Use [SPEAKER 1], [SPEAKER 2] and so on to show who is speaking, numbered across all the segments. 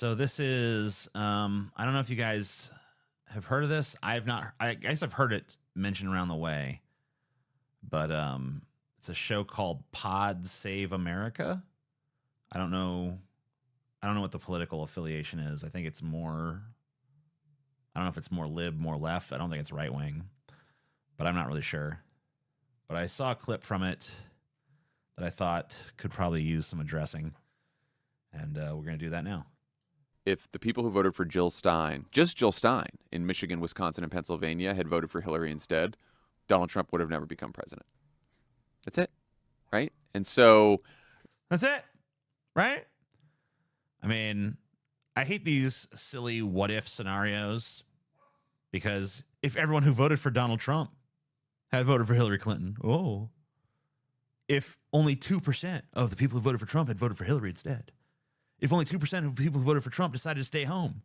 [SPEAKER 1] So this is I don't know if you guys have heard of this. I've not. I guess I've heard it mentioned around the way, but it's a show called Pod Save America. I don't know. I don't know what the political affiliation is. I think it's more. I don't know if it's more lib, more left. I don't think it's right wing, but I'm not really sure. But I saw a clip from it that I thought could probably use some addressing, and we're going to do that now.
[SPEAKER 2] If the people who voted for Jill Stein, just Jill Stein, in Michigan, Wisconsin, and Pennsylvania had voted for Hillary instead, Donald Trump would have never become president. That's it, right? And so...
[SPEAKER 1] That's it, right? I mean, I hate these silly what-if scenarios because if everyone who voted for Donald Trump had voted for Hillary Clinton, if only 2% of the people who voted for Trump had voted for Hillary instead, if only 2% of the people who voted for Trump decided to stay home,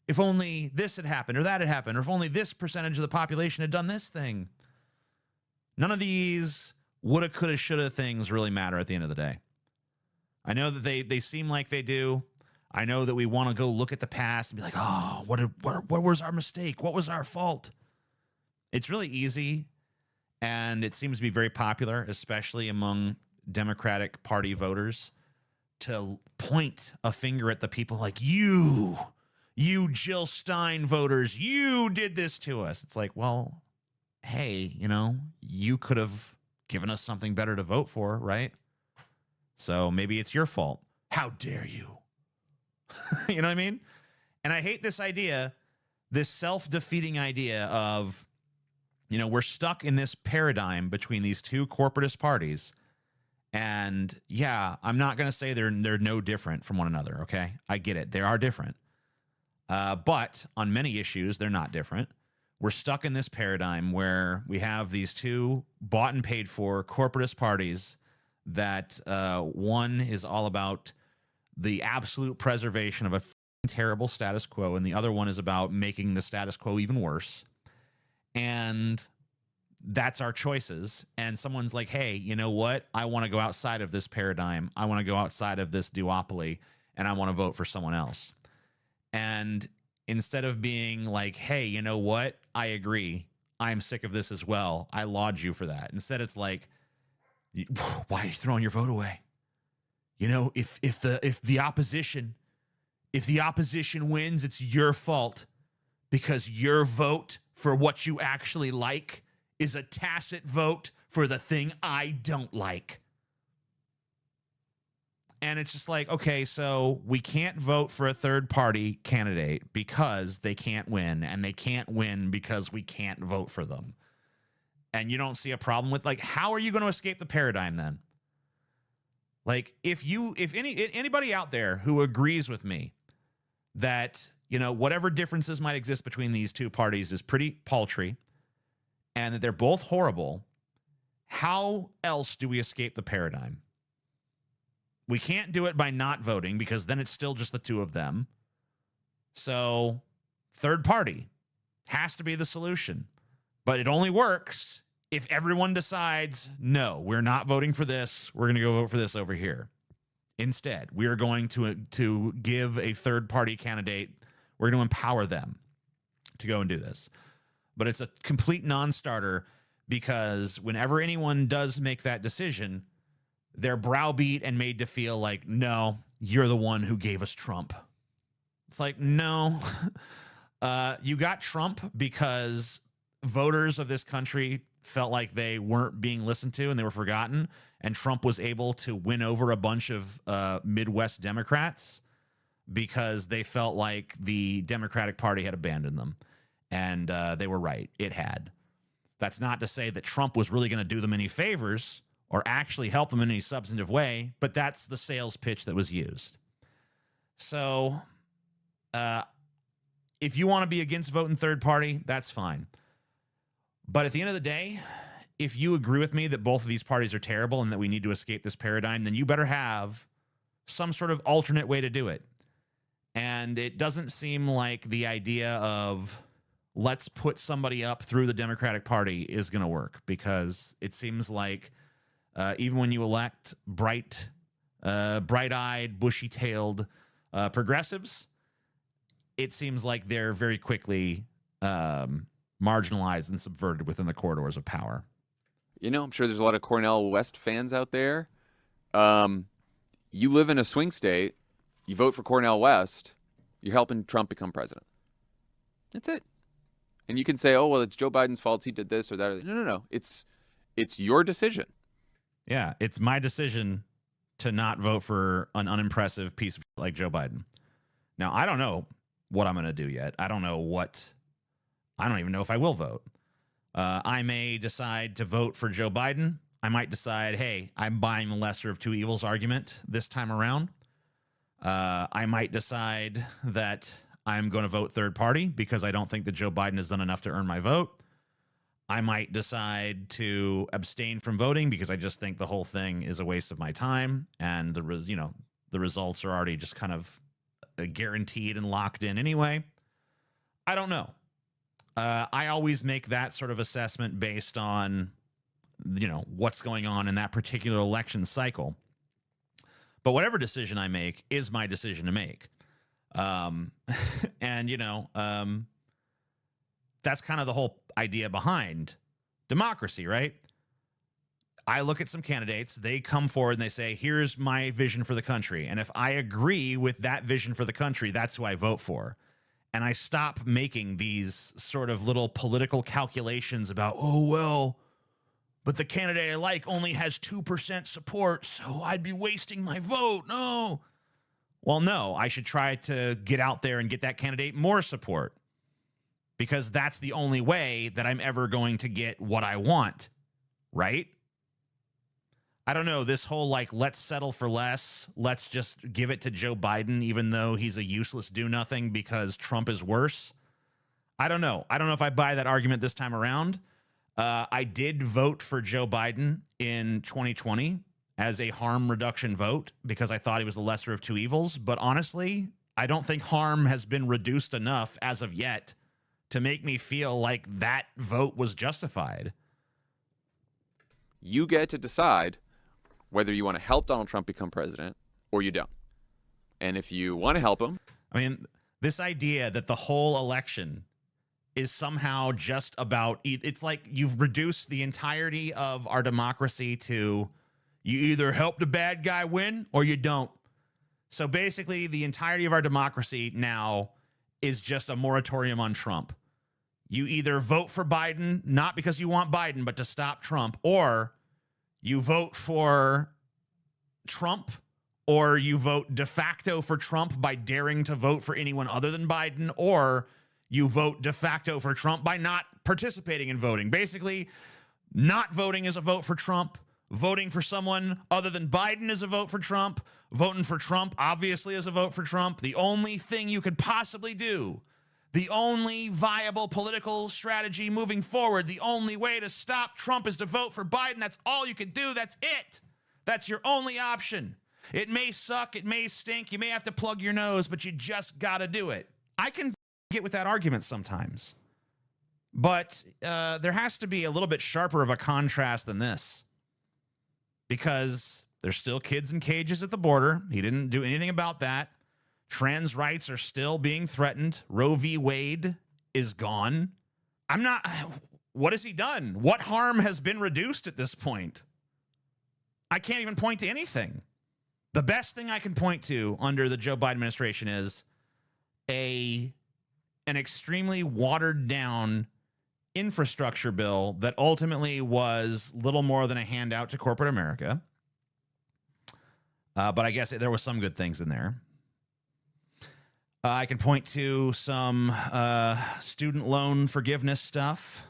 [SPEAKER 1] if only this had happened or that had happened, or if only this percentage of the population had done this thing. None of these woulda, coulda, shoulda things really matter at the end of the day. I know that they seem like they do. I know that we want to go look at the past and be like, oh, what was our mistake? What was our fault? It's really easy, and it seems to be very popular, especially among Democratic Party voters, to point a finger at the people like, you Jill Stein voters, you did this to us. It's like, well, hey, you could have given us something better to vote for, right? So maybe it's your fault. How dare you? You know what I mean? And I hate this idea, this self-defeating idea of, we're stuck in this paradigm between these two corporatist parties. And yeah, I'm not going to say they're no different from one another, okay? I get it. They are different. But on many issues, they're not different. We're stuck in this paradigm where we have these two bought and paid for corporatist parties that one is all about the absolute preservation of a terrible status quo, and the other one is about making the status quo even worse. And that's our choices. And someone's like, hey, you know what? I want to go outside of this paradigm. I want to go outside of this duopoly, and I want to vote for someone else. And instead of being like, hey, you know what? I agree. I'm sick of this as well. I laud you for that. Instead, it's like, why are you throwing your vote away? If the opposition wins, it's your fault because your vote for what you actually like is a tacit vote for the thing I don't like. And it's just like, okay, so we can't vote for a third party candidate because they can't win, and they can't win because we can't vote for them. And you don't see a problem with, like, how are you going to escape the paradigm then? Like, if anybody out there who agrees with me that, whatever differences might exist between these two parties is pretty paltry and that they're both horrible, how else do we escape the paradigm? We can't do it by not voting because then it's still just the two of them. So third party has to be the solution. But it only works if everyone decides, no, we're not voting for this. We're going to go vote for this over here. Instead, we are going to give a third-party candidate, we're going to empower them to go and do this. But it's a complete non-starter because whenever anyone does make that decision, they're browbeat and made to feel like, no, you're the one who gave us Trump. It's like, no, you got Trump because voters of this country felt like they weren't being listened to and they were forgotten, and Trump was able to win over a bunch of Midwest Democrats because they felt like the Democratic Party had abandoned them, and they were right. It had. That's not to say that Trump was really going to do them any favors or actually help them in any substantive way, but that's the sales pitch that was used. So if you want to be against voting third party, that's fine. But at the end of the day, if you agree with me that both of these parties are terrible and that we need to escape this paradigm, then you better have some sort of alternate way to do it. And it doesn't seem like the idea of let's put somebody up through the Democratic Party is going to work, because it seems like even when you elect bright-eyed, bushy-tailed Progressives, it seems like they're very quickly marginalized and subverted within the corridors of power.
[SPEAKER 2] You know, I'm sure there's a lot of Cornel West fans out there. You live in a swing state, you vote for Cornel West, you're helping Trump become president. That's it. And you can say, oh, well, it's Joe Biden's fault. He did this or that. No. It's your decision.
[SPEAKER 1] Yeah, it's my decision to not vote for an unimpressive piece of like Joe Biden. Now, I don't know what I'm going to do yet. I don't even know if I will vote. I may decide to vote for Joe Biden. I might decide, hey, I'm buying the lesser of two evils argument this time around. I might decide that I'm going to vote third party because I don't think that Joe Biden has done enough to earn my vote. I might decide to abstain from voting because I just think the whole thing is a waste of my time, and the results are already just kind of guaranteed and locked in anyway. I don't know. I always make that sort of assessment based on, what's going on in that particular election cycle. But whatever decision I make is my decision to make. And, that's kind of the whole idea behind democracy, right? I look at some candidates, they come forward and they say, here's my vision for the country. And if I agree with that vision for the country, that's who I vote for. And I stop making these sort of little political calculations about, oh, well, but the candidate I like only has 2% support, so I'd be wasting my vote. No. Well, no, I should try to get out there and get that candidate more support, because that's the only way that I'm ever going to get what I want, right? I don't know, this whole let's settle for less, let's just give it to Joe Biden even though he's a useless do-nothing because Trump is worse. I don't know if I buy that argument this time around. I did vote for Joe Biden in 2020 as a harm reduction vote because I thought he was the lesser of two evils. But honestly, I don't think harm has been reduced enough as of yet to make me feel like that vote was justified.
[SPEAKER 2] You get to decide whether you want to help Donald Trump become president or you don't. And if you want to help him...
[SPEAKER 1] I mean, this idea that the whole election is somehow just about... It's like you've reduced the entirety of our democracy to you either help the bad guy win or you don't. So basically, the entirety of our democracy now is just a moratorium on Trump. You either vote for Biden, not because you want Biden, but to stop Trump, or you vote for Trump, or you vote de facto for Trump by daring to vote for anyone other than Biden, or you vote de facto for Trump by not participating in voting. Basically, not voting is a vote for Trump. Voting for someone other than Biden is a vote for Trump. Voting for Trump, obviously, is a vote for Trump. The only thing you could possibly do, the only viable political strategy moving forward, the only way to stop Trump is to vote for Biden. That's all you could do. That's it. That's your only option. It may suck. It may stink. You may have to plug your nose, but you just got to do it. I can get with that argument sometimes. But there has to be a little bit sharper of a contrast than this. Because there's still kids in cages at the border. He didn't do anything about that. Trans rights are still being threatened. Roe v. Wade is gone. What has he done? What harm has been reduced at this point? I can't even point to anything. The best thing I can point to under the Joe Biden administration is an extremely watered down infrastructure bill that ultimately was little more than a handout to corporate America. But I guess there were some good things in there. I can point to some student loan forgiveness stuff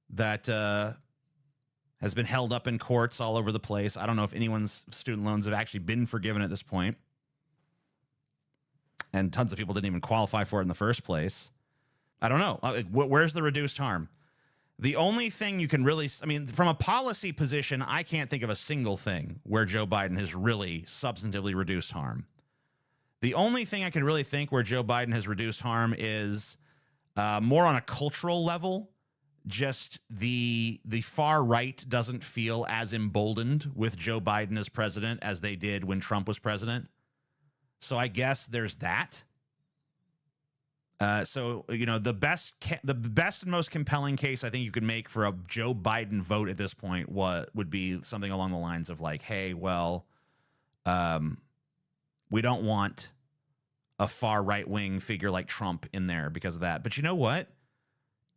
[SPEAKER 1] that has been held up in courts all over the place. I don't know if anyone's student loans have actually been forgiven at this point. And tons of people didn't even qualify for it in the first place. I don't know. Where's the reduced harm? The only thing you can really, from a policy position, I can't think of a single thing where Joe Biden has really substantively reduced harm. The only thing I can really think where Joe Biden has reduced harm is more on a cultural level. Just the far right doesn't feel as emboldened with Joe Biden as president as they did when Trump was president. So I guess there's that. So you know, the best and most compelling case I think you could make for a Joe Biden vote at this point would be something along the lines of like, hey, well, we don't want a far right wing figure like Trump in there because of that. But you know what?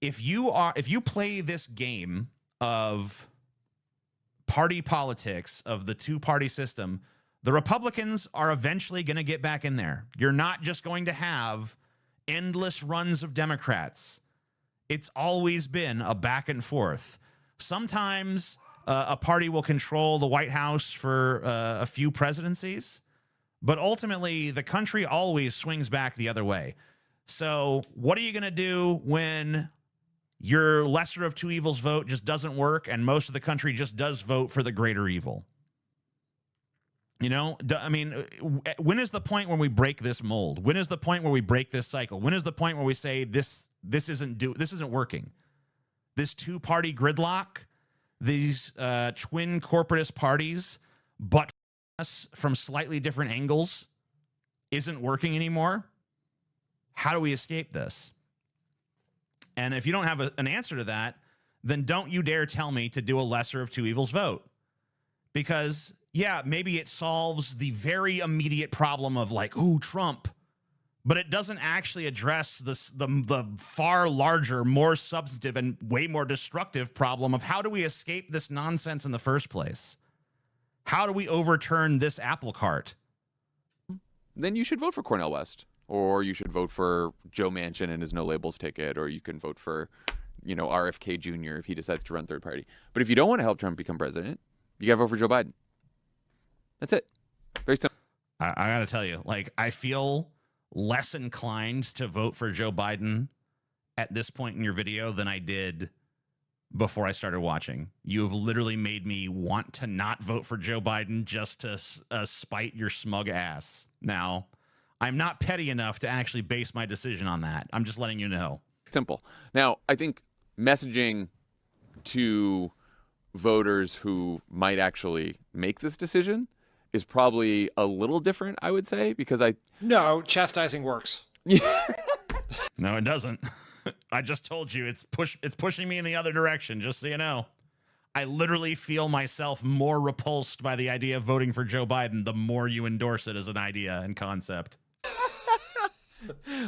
[SPEAKER 1] If you play this game of party politics, of the two-party system, the Republicans are eventually going to get back in there. You're not just going to have endless runs of Democrats. It's always been a back and forth. Sometimes a party will control the White House for a few presidencies, but ultimately the country always swings back the other way. So what are you going to do when your lesser of two evils vote just doesn't work and most of the country just does vote for the greater evil? You know, I mean, when is the point when we break this mold? When is the point where we break this cycle? When is the point where we say this isn't working? This two-party gridlock, these twin corporatist parties, but us from slightly different angles, isn't working anymore? How do we escape this? And if you don't have an answer to that, then don't you dare tell me to do a lesser of two evils vote. Because yeah, maybe it solves the very immediate problem of like, ooh, Trump, but it doesn't actually address the far larger, more substantive, and way more destructive problem of how do we escape this nonsense in the first place? How do we overturn this apple cart?
[SPEAKER 2] Then you should vote for Cornel West, or you should vote for Joe Manchin and his no labels ticket, or you can vote for, you know, RFK Jr. if he decides to run third party. But if you don't want to help Trump become president, you got to vote for Joe Biden. That's it. Very simple.
[SPEAKER 1] I got to tell you, like, I feel less inclined to vote for Joe Biden at this point in your video than I did before I started watching. You have literally made me want to not vote for Joe Biden just to spite your smug ass. Now, I'm not petty enough to actually base my decision on that. I'm just letting you know.
[SPEAKER 2] Simple. Now, I think messaging to voters who might actually make this decision is probably a little different, I would say, because
[SPEAKER 3] No, chastising works.
[SPEAKER 1] No, it doesn't. I just told you it's pushing me in the other direction, just so you know. I literally feel myself more repulsed by the idea of voting for Joe Biden the more you endorse it as an idea and concept.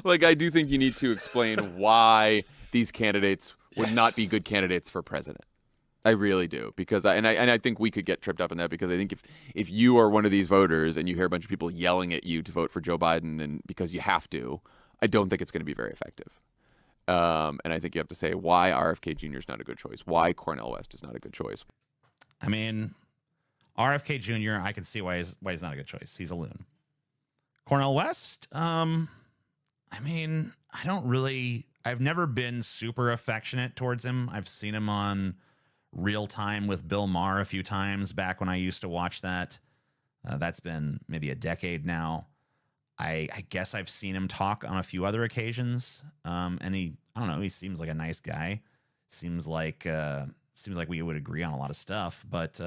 [SPEAKER 2] Like, I do think you need to explain why these candidates would not be good candidates for president. I really do, because I think we could get tripped up in that, because I think if you are one of these voters and you hear a bunch of people yelling at you to vote for Joe Biden and because you have to, I don't think it's going to be very effective. And I think you have to say why RFK Jr. is not a good choice, why Cornel West is not a good choice.
[SPEAKER 1] I mean, RFK Jr., I can see why he's not a good choice. He's a loon. Cornel West, I mean, I've never been super affectionate towards him. I've seen him on Real Time with Bill Maher a few times back when I used to watch that. That's been maybe a decade now. I guess I've seen him talk on a few other occasions. And I don't know, he seems like a nice guy. Seems like we would agree on a lot of stuff. But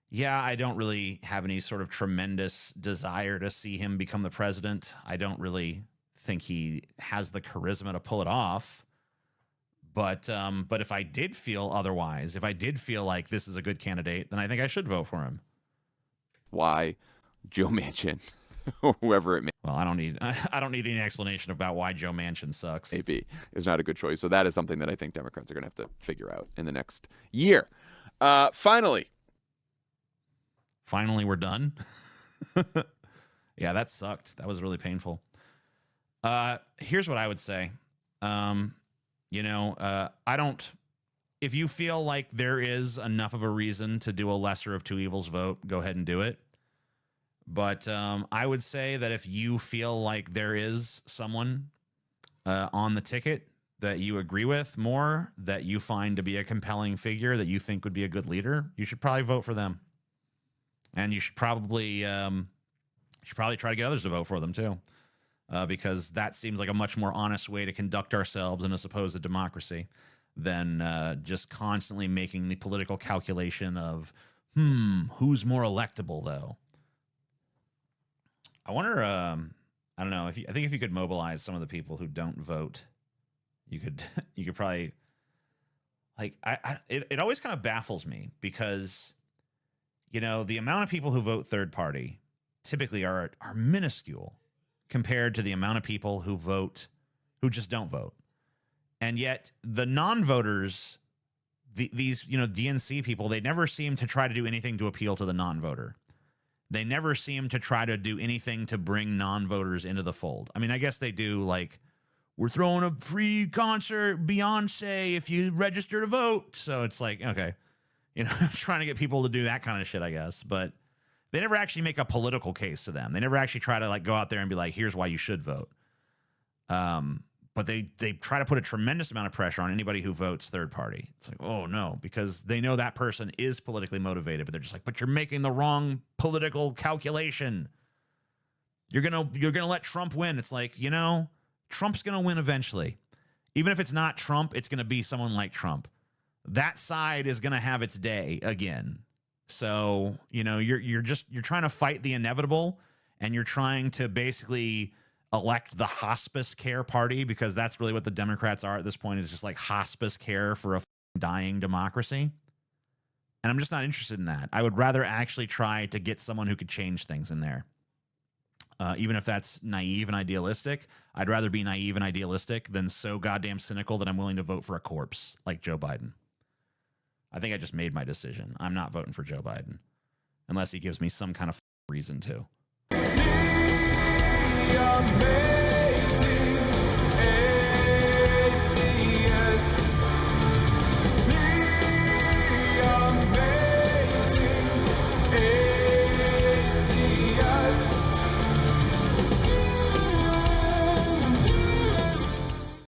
[SPEAKER 1] yeah, I don't really have any sort of tremendous desire to see him become the president. I don't really think he has the charisma to pull it off. But if I did feel otherwise, if I did feel like this is a good candidate, then I think I should vote for him.
[SPEAKER 2] Why Joe Manchin, or whoever it may
[SPEAKER 1] Well, I don't need any explanation about why Joe Manchin sucks.
[SPEAKER 2] be, is not a good choice. So that is something that I think Democrats are going to have to figure out in the next year. Finally,
[SPEAKER 1] we're done. Yeah, that sucked. That was really painful. Here's what I would say. If you feel like there is enough of a reason to do a lesser of two evils vote, go ahead and do it. But I would say that if you feel like there is someone on the ticket that you agree with more, that you find to be a compelling figure, that you think would be a good leader, you should probably vote for them. And you should probably try to get others to vote for them too. Because that seems like a much more honest way to conduct ourselves in a supposed democracy than just constantly making the political calculation of, who's more electable, though? I wonder. I don't know. I think if you could mobilize some of the people who don't vote, you could you could probably like. It always kind of baffles me because, you know, the amount of people who vote third party typically are minuscule compared to the amount of people who just don't vote. And yet the non-voters, these, you know, DNC people, they never seem to try to do anything to appeal to the non-voter. They never seem to try to do anything to bring non-voters into the fold. I mean, I guess they do, like, we're throwing a free concert, Beyonce, if you register to vote. So it's like, okay, you know, trying to get people to do that kind of shit, I guess. But they never actually make a political case to them. They never actually try to, like, go out there and be like, here's why you should vote. But they try to put a tremendous amount of pressure on anybody who votes third party. It's like, oh no, because they know that person is politically motivated, but they're just like, but you're making the wrong political calculation. You're gonna let Trump win. It's like, you know, Trump's gonna win eventually. Even if it's not Trump, it's gonna be someone like Trump. That side is gonna have its day again. So, you know, you're trying to fight the inevitable, and you're trying to basically elect the hospice care party, because that's really what the Democrats are at this point, is just like hospice care for a dying democracy. And I'm just not interested in that. I would rather actually try to get someone who could change things in there. Even if that's naive and idealistic, I'd rather be naive and idealistic than so goddamn cynical that I'm willing to vote for a corpse like Joe Biden. I think I just made my decision. I'm not voting for Joe Biden unless he gives me some kind of reason to.